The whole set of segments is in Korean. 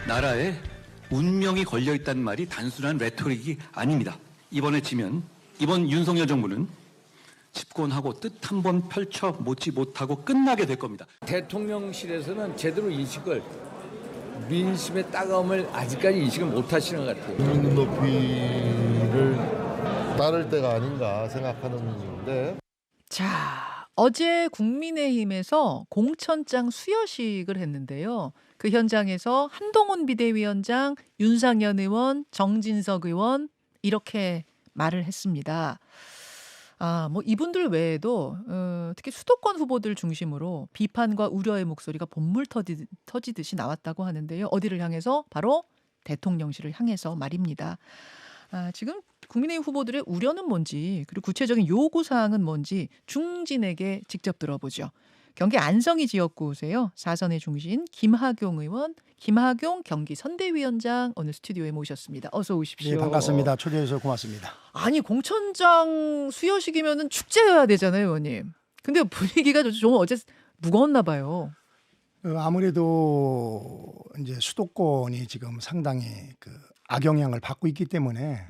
나라에 운명이 걸려있다는 말이 단순한 레토릭이 아닙니다. 이번에 지면 이번 윤석열 정부는 집권하고 뜻 한 번 펼쳐보지 못하고 끝나게 될 겁니다. 대통령실에서는 제대로 인식을 민심의 따가움을 아직까지 인식을 못하시는 것 같아요. 국민 눈높이를 따를 때가 아닌가 생각하는데. 자, 어제 국민의힘에서 공천장 수여식을 했는데요. 그 현장에서 한동훈 비대위원장, 윤상현 의원, 정진석 의원 이렇게 말을 했습니다. 뭐 이분들 외에도 특히 수도권 후보들 중심으로 비판과 우려의 목소리가 본물 터지듯이 나왔다고 하는데요. 어디를 향해서? 바로 대통령실을 향해서 말입니다. 지금 국민의힘 후보들의 우려는 뭔지, 그리고 구체적인 요구사항은 뭔지 중진에게 직접 들어보죠. 경기 안성이 지역구세요. 4선의 중신 김하경 의원, 김하경 경기 선대위원장 오늘 스튜디오에 모셨습니다. 어서 오십시오. 네, 반갑습니다. 초대해 주셔서 고맙습니다. 아니, 공천장 수여식이면은 축제여야 되잖아요, 의원님. 근데 분위기가 좀 어제 무거웠나 봐요. 아무래도 이제 수도권이 지금 상당히 악영향을 받고 있기 때문에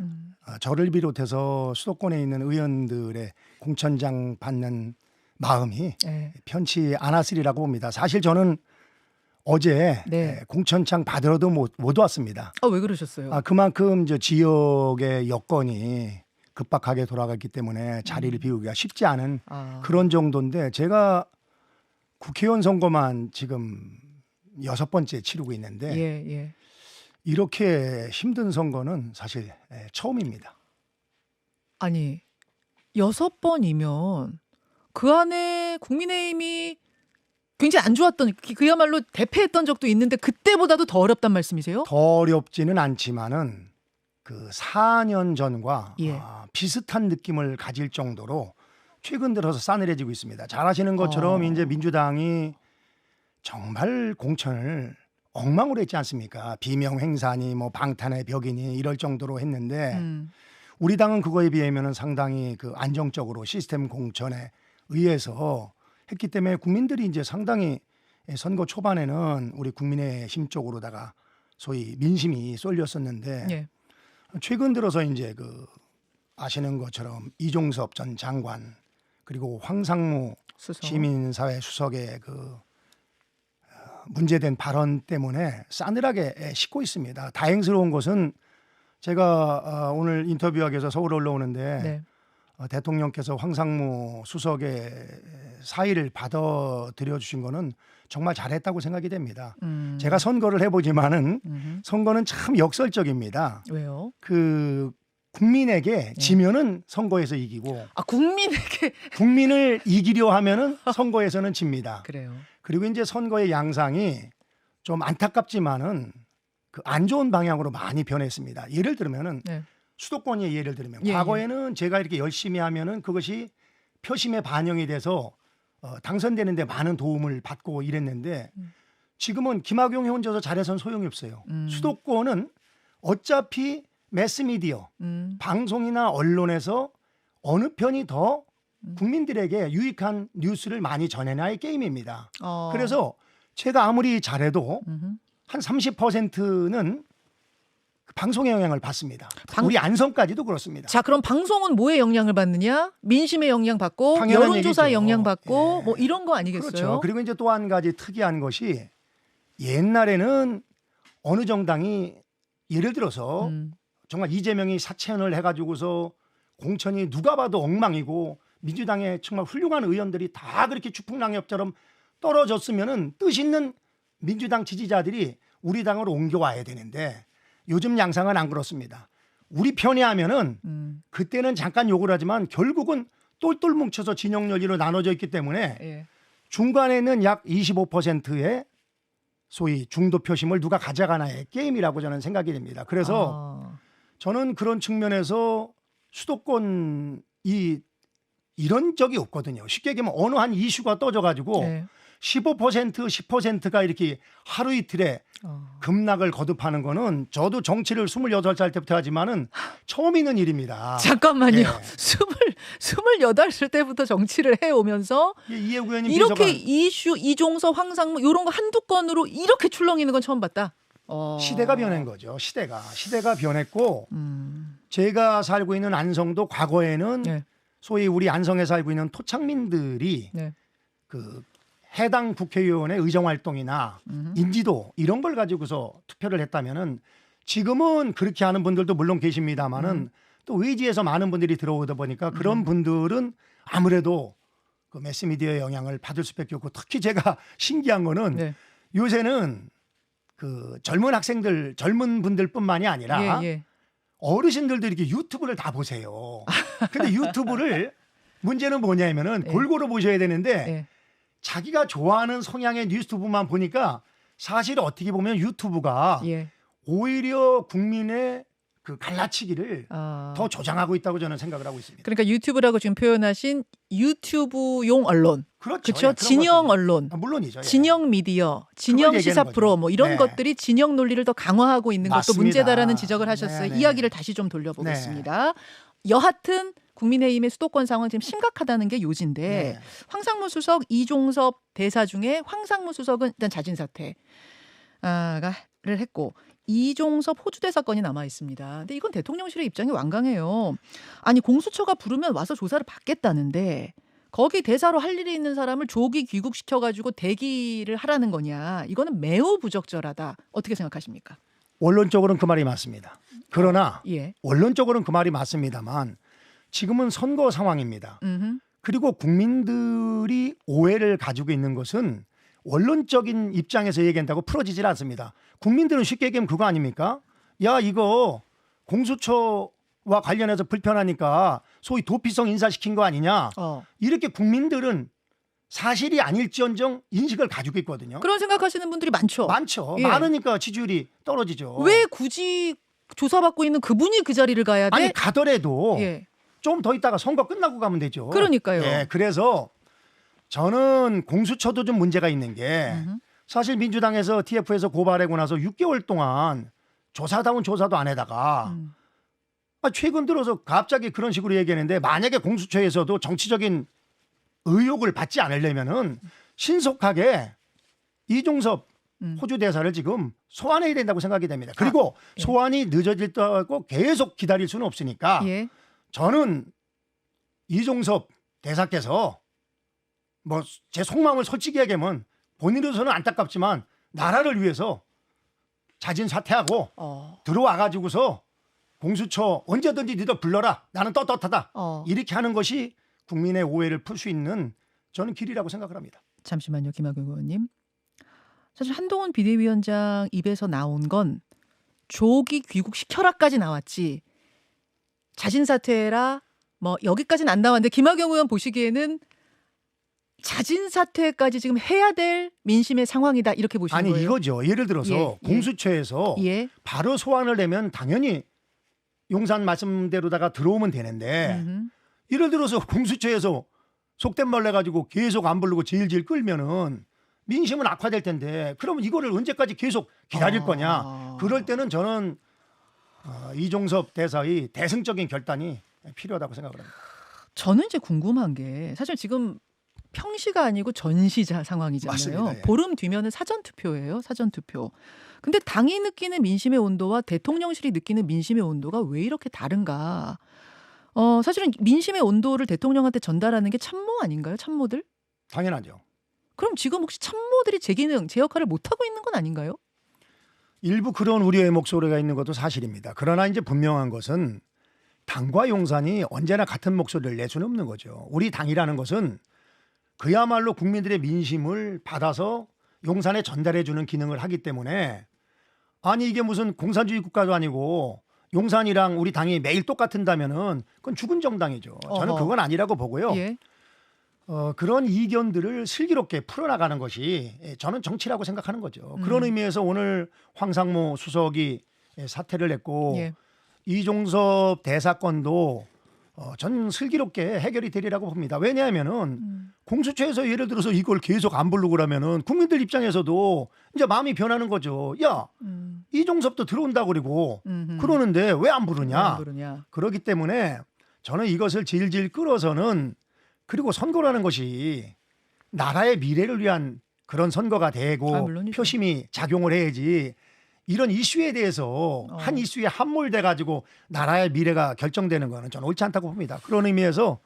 저를 비롯해서 수도권에 있는 의원들의 공천장 받는 마음이 편치 않았으리라고 봅니다. 사실 저는 어제 공천장 받으러도 못 왔습니다. 왜 그러셨어요? 그만큼 지역의 여건이 급박하게 돌아갔기 때문에 자리를 비우기가 쉽지 않은 그런 정도인데, 제가 국회의원 선거만 지금 6번째 치르고 있는데 이렇게 힘든 선거는 사실 처음입니다. 아니, 6번이면 그 안에 국민의힘이 굉장히 안 좋았던, 그야말로 대패했던 적도 있는데 그때보다도 더 어렵단 말씀이세요? 더 어렵지는 않지만은 그 4년 전과 비슷한 느낌을 가질 정도로 최근 들어서 싸늘해지고 있습니다. 잘 아시는 것처럼 이제 민주당이 정말 공천을 엉망으로 했지 않습니까? 비명 행사니 뭐 방탄의 벽이니 이럴 정도로 했는데 우리 당은 그거에 비하면 상당히 안정적으로 시스템 공천에 의해서 했기 때문에 국민들이 이제 상당히 선거 초반에는 우리 국민의힘 쪽으로다가 소위 민심이 쏠렸었는데 최근 들어서 이제 아시는 것처럼 이종섭 전 장관, 그리고 황상무 시민사회 수석의 문제된 발언 때문에 싸늘하게 식고 있습니다. 다행스러운 것은 제가 오늘 인터뷰하기 위해서 서울 올라오는데 대통령께서 황상무 수석의 사의를 받아들여 주신 거는 정말 잘했다고 생각이 됩니다. 제가 선거를 해보지만은 선거는 참 역설적입니다. 왜요? 국민에게 지면은 선거에서 이기고, 국민을 이기려 하면은 선거에서는 집니다. 그래요. 그리고 이제 선거의 양상이 좀 안타깝지만은 안 좋은 방향으로 많이 변했습니다. 예를 들면은 수도권의 예를 들면 과거에는 제가 이렇게 열심히 하면은 그것이 표심에 반영이 돼서 당선되는데 많은 도움을 받고 이랬는데 지금은 김학용이 혼자서 잘해서는 소용이 없어요. 수도권은 어차피 매스미디어, 방송이나 언론에서 어느 편이 더 국민들에게 유익한 뉴스를 많이 전해놔의 게임입니다. 그래서 제가 아무리 잘해도 한 30%는 방송의 영향을 받습니다. 우리 안성까지도 그렇습니다. 자, 그럼 방송은 뭐에 영향을 받느냐? 민심의 영향 받고, 여론조사에 영향 받고, 뭐 이런 거 아니겠어요? 그렇죠. 그리고 이제 또 한 가지 특이한 것이, 옛날에는 어느 정당이 예를 들어서 정말 이재명이 사채연을 해가지고서 공천이 누가 봐도 엉망이고 민주당의 정말 훌륭한 의원들이 다 그렇게 추풍낙엽처럼 떨어졌으면은 뜻있는 민주당 지지자들이 우리 당으로 옮겨와야 되는데, 요즘 양상은 안 그렇습니다. 우리 편에 하면은 그때는 잠깐 욕을 하지만 결국은 똘똘 뭉쳐서 진영 논리로 나눠져 있기 때문에 중간에는 약 25%의 소위 중도 표심을 누가 가져가나의 게임이라고 저는 생각이 됩니다. 그래서 저는 그런 측면에서 수도권이 이런 적이 없거든요. 쉽게 얘기하면 어느 한 이슈가 떠져가지고 15%, 10%가 이렇게 하루 이틀에 급락을 거듭하는 거는 저도 정치를 28살 때부터 하지만은 처음 있는 일입니다. 잠깐만요. 28살 때부터 정치를 해오면서 이해구 의원님 이렇게 이슈, 이종서, 황상무 이런 거 한두 건으로 이렇게 출렁이는 건 처음 봤다. 시대가 변한 거죠. 시대가 변했고 제가 살고 있는 안성도 과거에는 네. 소위 우리 안성에 살고 있는 토착민들이 네. 그 해당 국회의원의 의정 활동이나 인지도 이런 걸 가지고서 투표를 했다면은 지금은 그렇게 하는 분들도 물론 계십니다만은 또 외지에서 많은 분들이 들어오다 보니까 그런 분들은 아무래도 그 매스미디어의 영향을 받을 수밖에 없고 특히 제가 신기한 거는 네. 요새는 그 젊은 분들뿐만이 아니라 예, 예. 어르신들도 이렇게 유튜브를 다 보세요. 근데 유튜브를 문제는 뭐냐면은 예. 골고루 보셔야 되는데 예. 자기가 좋아하는 성향의 뉴스부만 보니까 사실 어떻게 보면 유튜브가 예. 오히려 국민의 그 갈라치기를 아. 더 조장하고 있다고 저는 생각을 하고 있습니다. 그러니까 유튜브라고 지금 표현하신 유튜브용 언론, 그렇죠. 그렇죠? 예, 그런 진영 것들이. 언론, 물론이죠. 예. 진영 미디어, 진영 그걸 시사 얘기하는 프로 거죠. 뭐 이런 네. 것들이 진영 논리를 더 강화하고 있는 것도 맞습니다. 문제다라는 지적을 하셨어요. 네, 네. 이야기를 다시 좀 돌려보겠습니다. 여하튼 국민의힘의 수도권 상황 지금 심각하다는 게 요지인데 네. 황상무 수석, 이종섭 대사 중에 황상무 수석은 일단 자진 사퇴를 했고 이종섭 호주 대사건이 남아 있습니다. 근데 이건 대통령실의 입장이 완강해요. 아니 공수처가 부르면 와서 조사를 받겠다는데 거기 대사로 할 일이 있는 사람을 조기 귀국시켜가지고 대기를 하라는 거냐. 이거는 매우 부적절하다. 어떻게 생각하십니까? 원론적으로는 그 말이 맞습니다. 그러나 예. 원론적으로는 그 말이 맞습니다만 지금은 선거 상황입니다. 음흠. 그리고 국민들이 오해를 가지고 있는 것은 원론적인 입장에서 얘기한다고 풀어지질 않습니다. 국민들은 쉽게 얘기하면 그거 아닙니까? 야 이거 공수처와 관련해서 불편하니까 소위 도피성 인사시킨 거 아니냐. 이렇게 국민들은 사실이 아닐지언정 인식을 가지고 있거든요. 그런 생각하시는 분들이 많죠. 많죠. 예. 많으니까 지지율이 떨어지죠. 왜 굳이 조사받고 있는 그분이 그 자리를 가야 돼? 아니 가더라도 예. 좀 더 있다가 선거 끝나고 가면 되죠. 그러니까요. 예, 그래서 저는 공수처도 좀 문제가 있는 게 사실 민주당에서 TF에서 고발하고 나서 6개월 동안 조사다운 조사도 안 해다가 최근 들어서 갑자기 그런 식으로 얘기하는데 만약에 공수처에서도 정치적인 의혹을 받지 않으려면은 신속하게 이종섭 호주 대사를 지금 소환해야 된다고 생각이 됩니다. 그리고 예. 소환이 늦어질다고 계속 기다릴 수는 없으니까 예. 저는 이종섭 대사께서 뭐 제 속마음을 솔직히 얘기하면 본인으로서는 안타깝지만 나라를 위해서 자진 사퇴하고 들어와 가지고서 공수처 언제든지 니들 불러라. 나는 떳떳하다. 이렇게 하는 것이 국민의 오해를 풀 수 있는 저는 길이라고 생각을 합니다. 잠시만요, 김학용 의원님. 사실 한동훈 비대위원장 입에서 나온 건 조기 귀국시켜라까지 나왔지 자진 사퇴해라 뭐 여기까지는 안 나왔는데 김학용 의원 보시기에는 자진 사퇴까지 지금 해야 될 민심의 상황이다 이렇게 보시는 아니 거예요? 이거죠. 예를 들어서 예, 예. 공수처에서 예. 바로 소환을 내면 당연히 용산 말씀대로다가 들어오면 되는데 예를 들어서 공수처에서 속된 말 내가지고 계속 안 부르고 질질 끌면은 민심은 악화될 텐데 그러면 이거를 언제까지 계속 기다릴 거냐. 그럴 때는 저는 이종섭 대사의 대승적인 결단이 필요하다고 생각을 합니다. 저는 이제 궁금한 게 사실 지금 평시가 아니고 전시자 상황이잖아요. 맞습니다. 예. 보름 뒤면은 사전 투표예요. 사전 투표. 근데 당이 느끼는 민심의 온도와 대통령실이 느끼는 민심의 온도가 왜 이렇게 다른가? 사실은 민심의 온도를 대통령한테 전달하는 게 참모 아닌가요? 참모들? 당연하죠. 그럼 지금 혹시 참모들이 제 기능, 제 역할을 못 하고 있는 건 아닌가요? 일부 그런 우려의 목소리가 있는 것도 사실입니다. 그러나 이제 분명한 것은 당과 용산이 언제나 같은 목소리를 낼 수는 없는 거죠. 우리 당이라는 것은 그야말로 국민들의 민심을 받아서 용산에 전달해주는 기능을 하기 때문에 아니 이게 무슨 공산주의 국가도 아니고 용산이랑 우리 당이 매일 똑같은다면은 그건 죽은 정당이죠. 저는 그건 아니라고 보고요. 예. 그런 이견들을 슬기롭게 풀어나가는 것이 저는 정치라고 생각하는 거죠. 그런 의미에서 오늘 황상무 수석이 사퇴를 했고 예. 이종섭 대사건도 저는 슬기롭게 해결이 되리라고 봅니다. 왜냐하면은 공수처에서 예를 들어서 이걸 계속 안 부르고 그러면은 국민들 입장에서도 이제 마음이 변하는 거죠. 야, 이종섭도 들어온다고 그러고 그러는데 왜 안 부르냐? 그렇기 때문에 저는 이것을 질질 끌어서는 그리고 선거라는 것이 나라의 미래를 위한 그런 선거가 되고 물론이죠. 표심이 작용을 해야지 이런 이슈에 대해서 한 이슈에 함몰돼 가지고 나라의 미래가 결정되는 거는 저는 옳지 않다고 봅니다. 그런 의미에서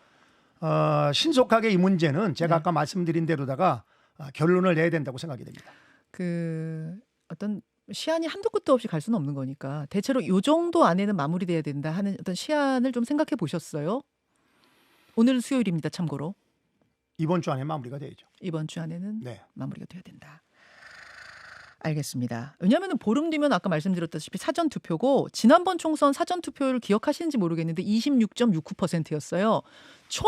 신속하게 이 문제는 제가 아까 말씀드린 대로다가 결론을 내야 된다고 생각이 됩니다. 그 어떤 시한이 한도 끝도 없이 갈 수는 없는 거니까 대체로 요 정도 안에는 마무리돼야 된다 하는 어떤 시한을 좀 생각해 보셨어요? 오늘 수요일입니다. 참고로 이번 주 안에 마무리가 되죠. 이번 주 안에는 네. 마무리가 돼야 된다. 알겠습니다. 왜냐하면 보름 뒤면 아까 말씀드렸다시피 사전 투표고 지난번 총선 사전 투표율 기억하시는지 모르겠는데 26.69%였어요. 총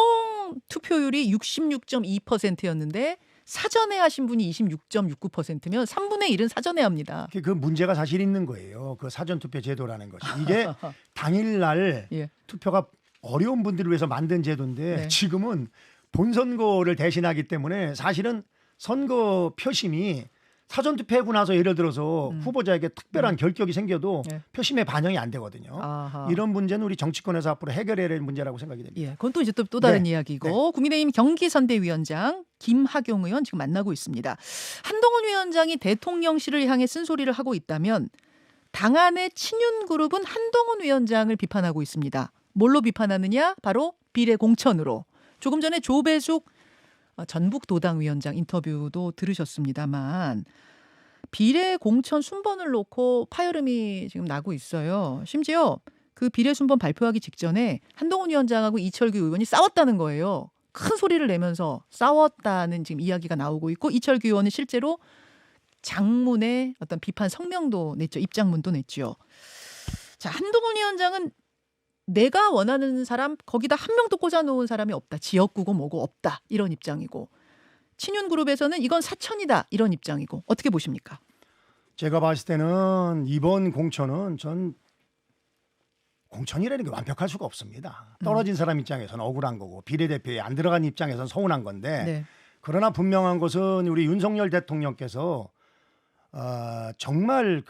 투표율이 66.2%였는데 사전에 하신 분이 26.69%면 3분의 1은 사전에 합니다. 그 문제가 사실 있는 거예요. 그 사전 투표 제도라는 것이 이게 당일날 예. 투표가 어려운 분들을 위해서 만든 제도인데 네. 지금은 본선거를 대신하기 때문에 사실은 선거 표심이 사전 투표하고 나서 예를 들어서 후보자에게 특별한 결격이 생겨도 네. 표심에 반영이 안 되거든요. 아하. 이런 문제는 우리 정치권에서 앞으로 해결해야 될 문제라고 생각이 됩니다. 예, 그건 또 이제 또 다른 네. 이야기고 국민의힘 경기선대위원장 김학용 의원 지금 만나고 있습니다. 한동훈 위원장이 대통령실을 향해 쓴소리를 하고 있다면 당 안의 친윤그룹은 한동훈 위원장을 비판하고 있습니다. 뭘로 비판하느냐? 바로 비례 공천으로. 조금 전에 조배숙 전북도당위원장 인터뷰도 들으셨습니다만 비례 공천 순번을 놓고 파열음이 지금 나고 있어요. 심지어 그 비례 순번 발표하기 직전에 한동훈 위원장하고 이철규 의원이 싸웠다는 거예요. 큰 소리를 내면서 싸웠다는 지금 이야기가 나오고 있고 이철규 의원은 실제로 장문의 어떤 비판 성명도 냈죠. 입장문도 냈죠. 자, 한동훈 위원장은 내가 원하는 사람 거기다 한 명도 꽂아놓은 사람이 없다. 지역구고 뭐고 없다. 이런 입장이고 친윤그룹에서는 이건 사천이다. 이런 입장이고 어떻게 보십니까? 제가 봤을 때는 이번 공천은 전 공천이라는 게 완벽할 수가 없습니다. 떨어진 사람 입장에서는 억울한 거고 비례대표에 안 들어간 입장에서는 서운한 건데 네. 그러나 분명한 것은 우리 윤석열 대통령께서 정말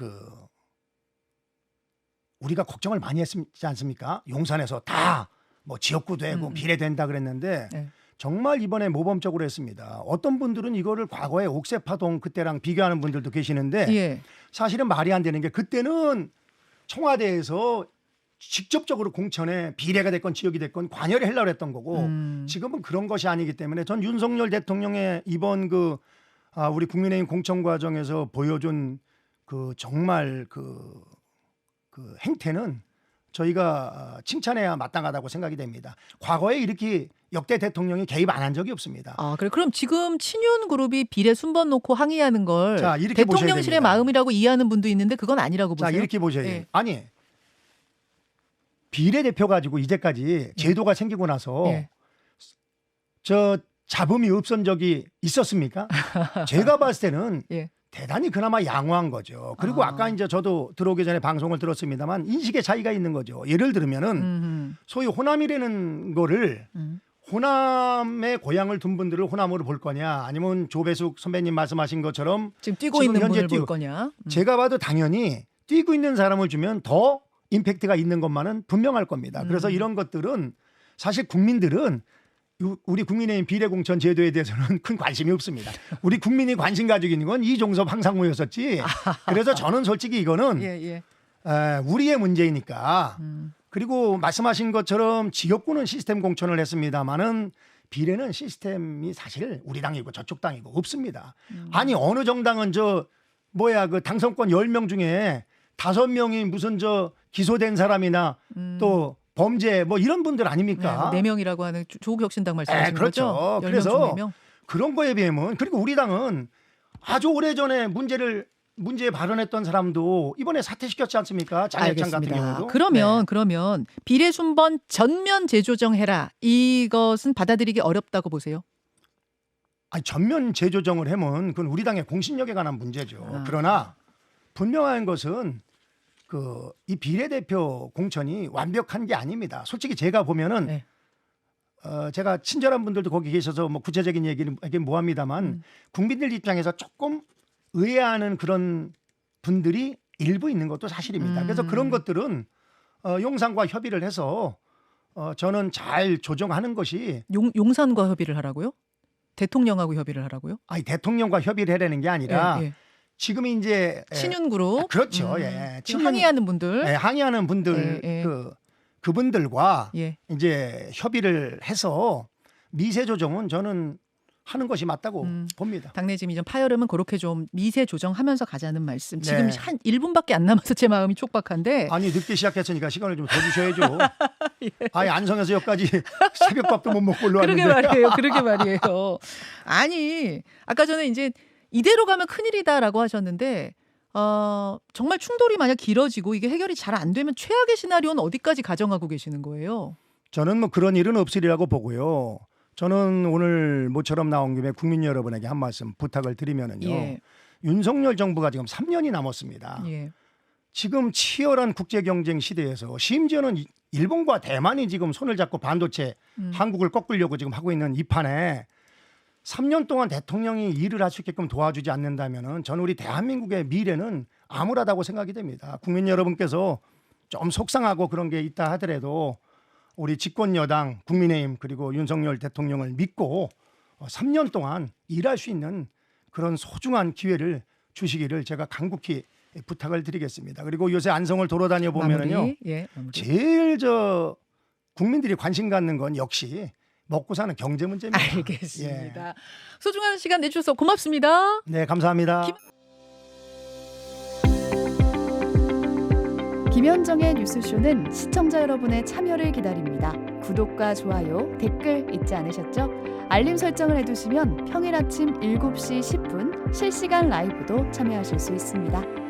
우리가 걱정을 많이 했지 않습니까? 용산에서 다 뭐 지역구 되고 비례된다 그랬는데 네. 정말 이번에 모범적으로 했습니다. 어떤 분들은 이거를 과거에 옥새파동 그때랑 비교하는 분들도 계시는데 예. 사실은 말이 안 되는 게 그때는 청와대에서 직접적으로 공천에 비례가 됐건 지역이 됐건 관여를 하려고 했던 거고 지금은 그런 것이 아니기 때문에 전 윤석열 대통령의 이번 우리 국민의힘 공천 과정에서 보여준 정말 그 행태는 저희가 칭찬해야 마땅하다고 생각이 됩니다. 과거에 이렇게 역대 대통령이 개입 안 한 적이 없습니다. 아, 그래. 그럼 지금 친윤 그룹이 비례 순번 놓고 항의하는 걸 자, 이렇게 보셔야 대통령실의 됩니다. 마음이라고 이해하는 분도 있는데 그건 아니라고 보세요. 자, 이렇게 보셔야 돼요. 예. 아니 비례대표 가지고 이제까지 제도가 생기고 나서 예. 저 잡음이 없은 적이 있었습니까? 제가 봤을 때는 예. 대단히 그나마 양호한 거죠. 그리고 아까 이제 저도 들어오기 전에 방송을 들었습니다만 인식의 차이가 있는 거죠. 예를 들면은 소위 호남이라는 거를 호남의 고향을 둔 분들을 호남으로 볼 거냐 아니면 조배숙 선배님 말씀하신 것처럼 지금 뛰고 지금 있는 현재 분을 볼 뛰고 거냐? 제가 봐도 당연히 뛰고 있는 사람을 주면 더 임팩트가 있는 것만은 분명할 겁니다. 그래서 이런 것들은 사실 국민들은 우리 국민의힘 비례공천 제도에 대해서는 큰 관심이 없습니다. 우리 국민이 관심 가지고 있는 건 이종섭 황상무였었지. 그래서 저는 솔직히 이거는 예. 우리의 문제이니까. 그리고 말씀하신 것처럼 지역구는 시스템 공천을 했습니다마는 비례는 시스템이 사실 우리 당이고 저쪽 당이고 없습니다. 아니 어느 정당은 그 당선권 10명 중에 5명이 무슨 기소된 사람이나 또 범죄 뭐 이런 분들 아닙니까? 네, 4명이라고 하는 조국혁신당 말씀하시는 그렇죠. 거죠? 10명 그래서 중 4명? 그런 거에 비하면 그리고 우리 당은 아주 오래전에 문제에 발언했던 사람도 이번에 사퇴시켰지 않습니까? 장해찬 같은 경우도. 그러면 비례 순번 전면 재조정해라. 이것은 받아들이기 어렵다고 보세요? 아니, 전면 재조정을 하면 그건 우리 당의 공신력에 관한 문제죠. 그러나 분명한 것은 이 비례대표 공천이 완벽한 게 아닙니다. 솔직히 제가 보면은 네. 제가 친절한 분들도 거기 계셔서 뭐 구체적인 얘기는 뭐합니다만 국민들 입장에서 조금 의아하는 그런 분들이 일부 있는 것도 사실입니다. 그래서 그런 것들은 용산과 협의를 해서 저는 잘 조정하는 것이 용산과 협의를 하라고요? 대통령하고 협의를 하라고요? 아니 대통령과 협의를 해라는 게 아니라 예. 지금이 이제 친윤그룹. 그렇죠. 예. 지금 항의하는 분들. 예, 항의하는 분들 예, 예. 그분들과 예. 이제 협의를 해서 미세 조정은 저는 하는 것이 맞다고 봅니다. 당내 지금 이전 파열음은 그렇게 좀 미세 조정하면서 가자는 말씀. 지금 네. 한 1분밖에 안 남아서 제 마음이 촉박한데. 아니 늦게 시작했으니까 시간을 좀 더 주셔야죠. 예. 아니 안성에서 여기까지 새벽밥도 못 먹고 그러게 올라왔는데. 말이에요. 그러게 말이에요. 아니 아까 전에 이제 이대로 가면 큰일이다라고 하셨는데 정말 충돌이 만약 길어지고 이게 해결이 잘 안 되면 최악의 시나리오는 어디까지 가정하고 계시는 거예요? 저는 뭐 그런 일은 없으리라고 보고요. 저는 오늘 모처럼 나온 김에 국민 여러분에게 한 말씀 부탁을 드리면은요. 예. 윤석열 정부가 지금 3년이 남았습니다. 예. 지금 치열한 국제 경쟁 시대에서 심지어는 일본과 대만이 지금 손을 잡고 반도체 한국을 꺾으려고 지금 하고 있는 이 판에 3년 동안 대통령이 일을 할 수 있게끔 도와주지 않는다면은 저는 우리 대한민국의 미래는 암울하다고 생각이 됩니다. 국민 여러분께서 좀 속상하고 그런 게 있다 하더라도 우리 집권 여당 국민의힘 그리고 윤석열 대통령을 믿고 3년 동안 일할 수 있는 그런 소중한 기회를 주시기를 제가 간곡히 부탁을 드리겠습니다. 그리고 요새 안성을 돌아다녀 보면은요. 마무리. 예, 마무리. 제일 국민들이 관심 갖는 건 역시 먹고 사는 경제 문제입니다. 알겠습니다. 소중한 시간 내주셔서 고맙습니다. 네, 감사합니다. 김현정의 뉴스쇼는 시청자 여러분의 참여를 기다립니다. 구독과 좋아요, 댓글 잊지 않으셨죠? 알림 설정을 해두시면 평일 아침 7시 10분 실시간 라이브도 참여하실 수 있습니다.